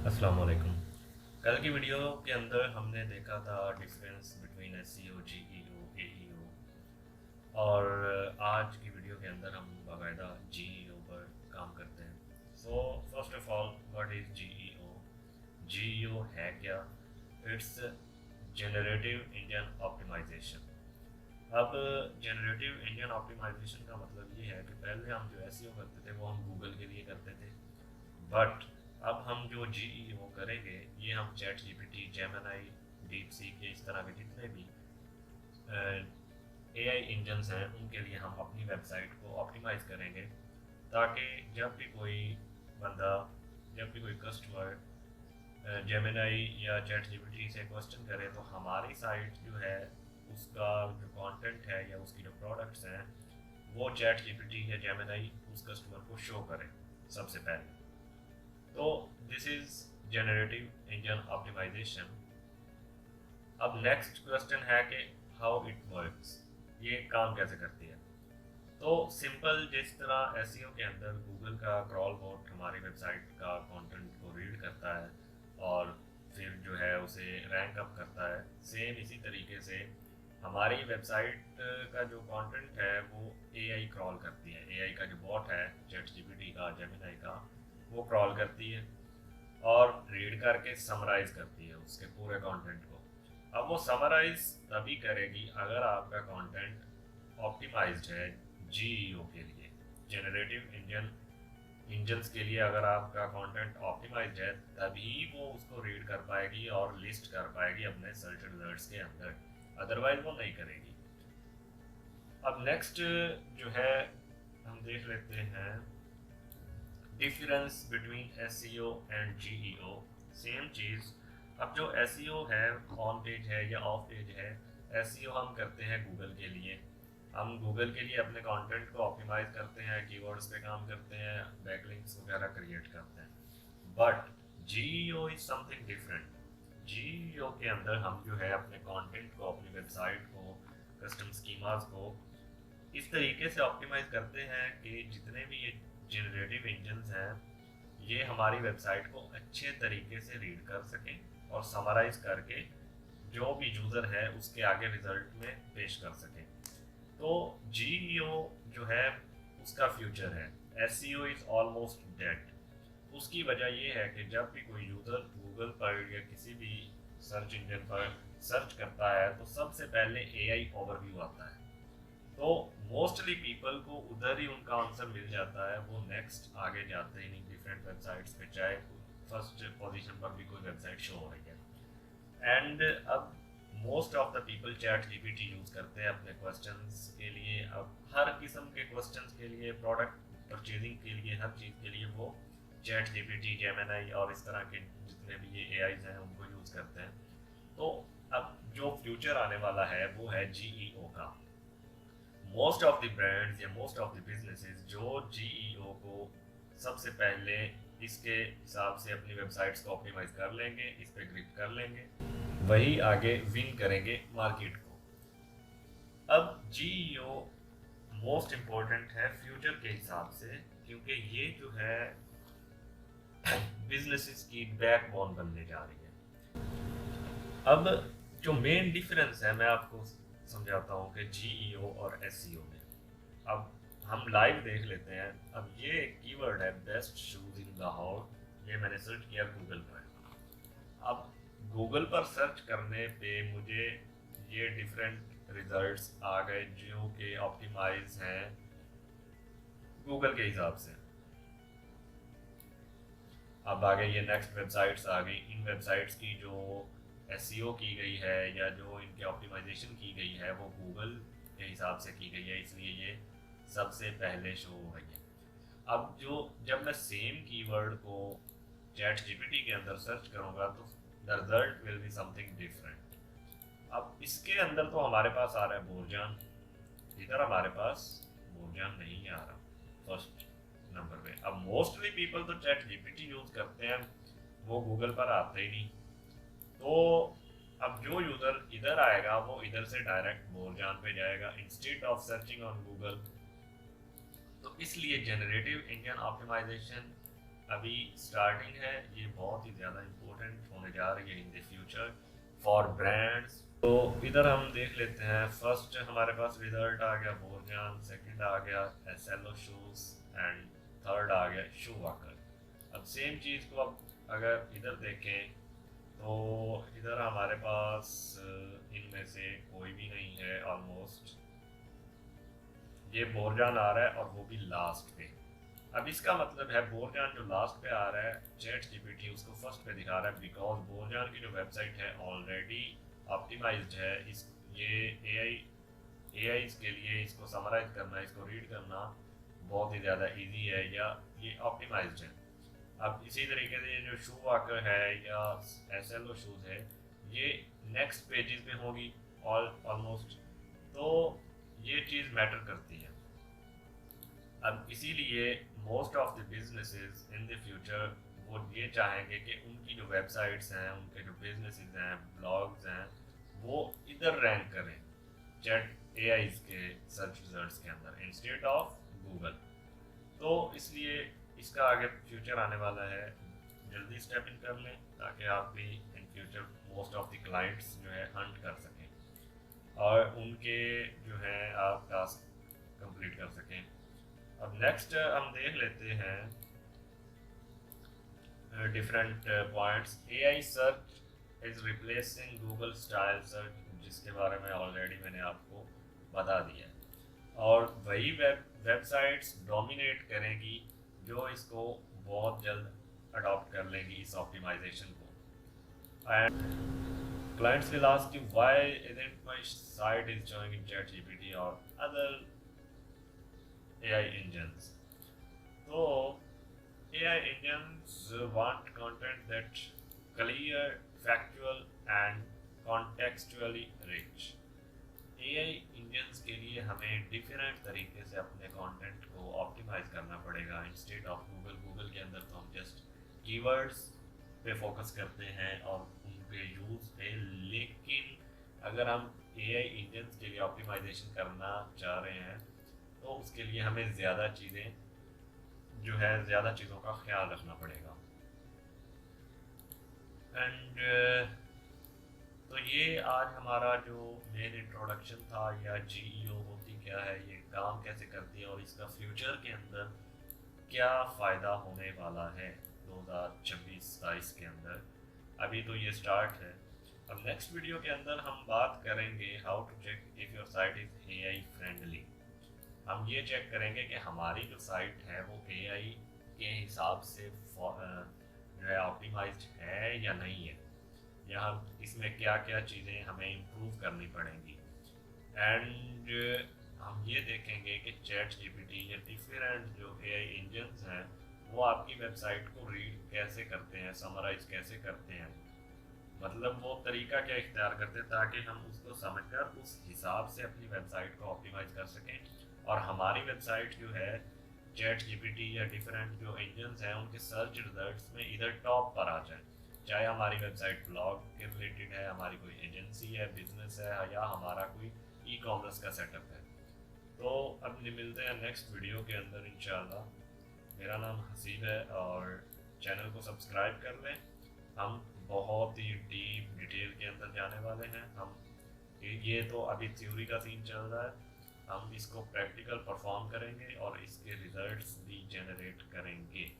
अस्सलाम वालेकुम। कल की वीडियो के अंदर हमने देखा था difference between SEO, GEO, AEO और आज की वीडियो के अंदर हम बाकायदा जीईओ पर काम करते हैं। So first of all, what is GEO? GEO है क्या? It's generative engine optimization. अब जनरेटिव इंजन ऑप्टिमाइजेशन का मतलब ये है कि पहले हम जो एसईओ करते थे वो हम गूगल के लिए करते थे, बट अब हम जो जीईओ करेंगे ये हम chat GPT, Gemini, deep seek, इस तरह के जितने भी एआई इंजन्स हैं उनके लिए हम अपनी वेबसाइट को ऑप्टिमाइज करेंगे, ताकि जब भी कोई बंदा, जब भी कोई कस्टमर जेमिनी या चैट जीपीटी से क्वेश्चन करे तो हमारी साइट जो है उसका जो कंटेंट है या उसकी जो प्रोडक्ट्स हैं वो चैट जीपीटी या जेमिनी उस कस्टमर को शो करें सबसे पहले। तो this is generative engine optimization. अब नेक्स्ट क्वेश्चन है कि हाउ इट वर्क्स, ये काम कैसे करती है? तो सिंपल, जिस तरह एसईओ के अंदर गूगल का क्रॉल बॉट हमारी वेबसाइट का कंटेंट को रीड करता है और फिर जो है उसे रैंक अप करता है, सेम इसी तरीके से हमारी वेबसाइट का जो कंटेंट है वो एआई क्रॉल करती है। एआई का जो बॉट है चैट जीपीटी का, जेमिनी का, वो क्रॉल करती है और रीड करके समराइज करती है उसके पूरे कंटेंट को। अब वो समराइज तभी करेगी अगर आपका कंटेंट ऑप्टिमाइज्ड है जीईओ के लिए, जनरेटिव इंजन्स के लिए। अगर आपका कंटेंट ऑप्टिमाइज्ड है तभी वो उसको रीड कर पाएगी और लिस्ट कर पाएगी अपने सर्च रिजल्ट्स के अंदर, अदरवाइज वो नहीं करेगी। अब नेक्स्ट जो है हम देख लेते हैं difference between SEO and GEO. Same चीज़। अब जो एसईओ है, ऑन पेज है या ऑफ पेज है, एसईओ हम करते हैं गूगल के लिए। हम गूगल के लिए अपने कंटेंट को ऑप्टिमाइज करते हैं, कीवर्ड्स पे काम करते हैं, बैकलिंक्स वगैरह क्रिएट करते हैं। But GEO is something different. GEO के अंदर हम जो है अपने कंटेंट को, अपनी वेबसाइट को, कस्टम स्कीमास को इस तरीके से ऑप्टिमाइज करते हैं कि जितने भी ये जनरेटिव इंजन्स हैं ये हमारी वेबसाइट को अच्छे तरीके से रीड कर सकें और समराइज करके जो भी यूज़र है उसके आगे रिजल्ट में पेश कर सकें। तो जीईओ जो है उसका फ्यूचर है, एसईओ इज़ ऑलमोस्ट डेड। उसकी वजह ये है कि जब भी कोई यूज़र गूगल पर या किसी भी सर्च इंजन पर सर्च करता है तो सबसे पहले एआई ओवरव्यू आता है। तो मोस्टली पीपल को उधर ही उनका आंसर मिल जाता है, वो नेक्स्ट आगे जाते ही नहीं डिफरेंट वेबसाइट्स पे, चाहे फर्स्ट पोजीशन पर भी कोई वेबसाइट शो हो रही है। एंड अब most of the people chat GPT use करते हैं अपने क्वेश्चंस के लिए। अब हर किस्म के क्वेश्चंस के लिए, प्रोडक्ट परचेजिंग के लिए, हर चीज़ के लिए वो चैट जीपीटी, जेमिनी और इस तरह के जितने भी ये एआईज हैं उनको यूज़ करते हैं। तो अब जो फ्यूचर आने वाला है वो है जीईओ का। मोस्ट ऑफ द ब्रांड्स या मोस्ट ऑफ द बिजनेसेस जो जीईओ को सबसे पहले इसके हिसाब से अपनी वेबसाइट्स को ऑप्टिमाइज कर लेंगे, इस पे ग्रिप कर लेंगे, वही आगे विन करेंगे मार्केट को। अब जीईओ मोस्ट इम्पोर्टेंट है फ्यूचर के हिसाब से, क्योंकि ये जो है बिजनेसेस की बैकबोन बनने जा रही है। अब जो मेन डिफरेंस है मैं आपको समझाता हूँ कि जीईओ और एसईओ में। अब हम लाइव देख लेते हैं। अब ये कीवर्ड है बेस्ट शूज इन लाहौर, ये मैंने सर्च किया गूगल पर। अब गूगल पर सर्च करने पे मुझे ये डिफरेंट रिजल्ट्स आ गए जो कि ऑप्टिमाइज हैं गूगल के हिसाब से। अब आगे ये नेक्स्ट वेबसाइट्स आ गई। इन वेबसाइट्स की जो एसईओ की गई है या जो इनके ऑप्टिमाइजेशन की गई है वो गूगल के हिसाब से की गई है, इसलिए ये सबसे पहले शो हो रही है। अब जो जब मैं सेम कीवर्ड को चैट जीपीटी के अंदर सर्च करूँगा तो the result will be something different. अब इसके अंदर तो हमारे पास आ रहा है बोरजान, इधर हमारे पास बोरजान नहीं आ रहा फर्स्ट नंबर पे। अब मोस्टली पीपल तो चैट जीपीटी यूज़ करते हैं, वो गूगल पर आते ही नहीं। तो अब जो यूज़र इधर आएगा वो इधर से डायरेक्ट बोरजान पे जाएगा instead of searching on Google. तो इसलिए जनरेटिव इंजन ऑप्टिमाइजेशन अभी स्टार्टिंग है, ये बहुत ही ज़्यादा इम्पोर्टेंट होने जा रही है in the future for brands. तो इधर हम देख लेते हैं, फर्स्ट हमारे पास रिजल्ट आ गया बोरजान, सेकंड आ गया एसएलओ शूज़ एंड थर्ड आ गया शू वॉकर। अब सेम चीज़ को अब अगर इधर देखें तो इधर हमारे पास इनमें से कोई भी नहीं है ऑलमोस्ट। ये बोरजान आ रहा है और वो भी लास्ट पे। अब इसका मतलब है बोरजान जो लास्ट पे आ रहा है, चैट जीपीटी उसको फर्स्ट पे दिखा रहा है बिकॉज बोरजान की जो वेबसाइट है ऑलरेडी ऑप्टिमाइज्ड है। इस ये एआई के लिए इसको समराइज करना, इसको रीड करना बहुत ही ज़्यादा इजी है, या ये ऑप्टिमाइज्ड है। अब इसी तरीके से ये जो शू वॉकर है या एसएलओ शूज़ है, ये नेक्स्ट पेजेस पे होगी ऑलमोस्ट। तो ये चीज़ मैटर करती है। अब इसीलिए most of the businesses in the future वो ये चाहेंगे कि उनकी जो वेबसाइट्स हैं, उनके जो बिजनेसेस हैं, ब्लॉग्स हैं, वो इधर रैंक करें चैट एआई के सर्च रिजल्ट्स के अंदर इंस्टेड ऑफ गूगल। तो इसलिए इसका आगे फ्यूचर आने वाला है, जल्दी स्टेप इन कर लें ताकि आप भी in future most of the clients जो है हंट कर सकें और उनके जो है आप टास्क कंप्लीट कर सकें। अब नेक्स्ट हम देख लेते हैं different points. AI search is replacing Google style search, जिसके बारे में ऑलरेडी मैंने आपको बता दिया है। और वही वेबसाइट्स डोमिनेट करेंगी जो इसको बहुत जल्द अडॉप्ट कर लेंगी इस ऑप्टिमाइजेशन को। And clients will ask you why isn't my site is showing in chat GPT और other AI engines. So AI engines want content that clear, factual and contextually rich. AI engines के लिए हमें different तरीके से अपने content को optimise करना पड़ेगा इंस्टेड ऑफ गूगल के अंदर तो हम जस्ट कीवर्ड्स पे फोकस करते हैं और उनके यूज़ पे। लेकिन अगर हम AI engines के लिए ऑप्टिमाइजेशन करना चाह रहे हैं तो उसके लिए हमें ज़्यादा चीज़ें जो है, ज़्यादा चीज़ों का ख्याल रखना पड़ेगा। एंड तो ये आज हमारा जो मेन इंट्रोडक्शन था, या जीईओ होती क्या है, ये काम कैसे करती है और इसका फ्यूचर के अंदर क्या फ़ायदा होने वाला है 2026-27 के अंदर। अभी तो ये स्टार्ट है। अब नेक्स्ट वीडियो के अंदर हम बात करेंगे how to check if your site is AI friendly. हम ये चेक करेंगे कि हमारी जो साइट है वो एआई के हिसाब से जो है ऑप्टिमाइज्ड है या नहीं है, या हम इसमें क्या क्या चीज़ें हमें इम्प्रूव करनी पड़ेंगी। एंड हम ये देखेंगे कि चैट जीपीटी या डिफरेंट जो एआई इंजन्स हैं वो आपकी वेबसाइट को रीड कैसे करते हैं, समराइज कैसे करते हैं, मतलब वो तरीका क्या इख्तियार करते हैं ताकि हम उसको समझकर उस हिसाब से अपनी वेबसाइट को ऑप्टिमाइज कर सकें और हमारी वेबसाइट जो है चैट जीपीटी या डिफरेंट जो इंजन्स हैं उनके सर्च रिजल्ट्स में इधर टॉप पर आ जाए। चाहे हमारी वेबसाइट ब्लॉग के रिलेटेड है, हमारी कोई एजेंसी है, बिजनेस है, या हमारा कोई ई कॉमर्स का सेटअप है। तो अब मिलते हैं नेक्स्ट वीडियो के अंदर इंशाल्लाह। मेरा नाम हसीब है और चैनल को सब्सक्राइब कर लें। हम बहुत ही डीप डिटेल के अंदर जाने वाले हैं। हम ये तो अभी थ्योरी का सीन चल रहा है, हम इसको प्रैक्टिकल परफॉर्म करेंगे और इसके रिजल्ट्स भी जनरेट करेंगे।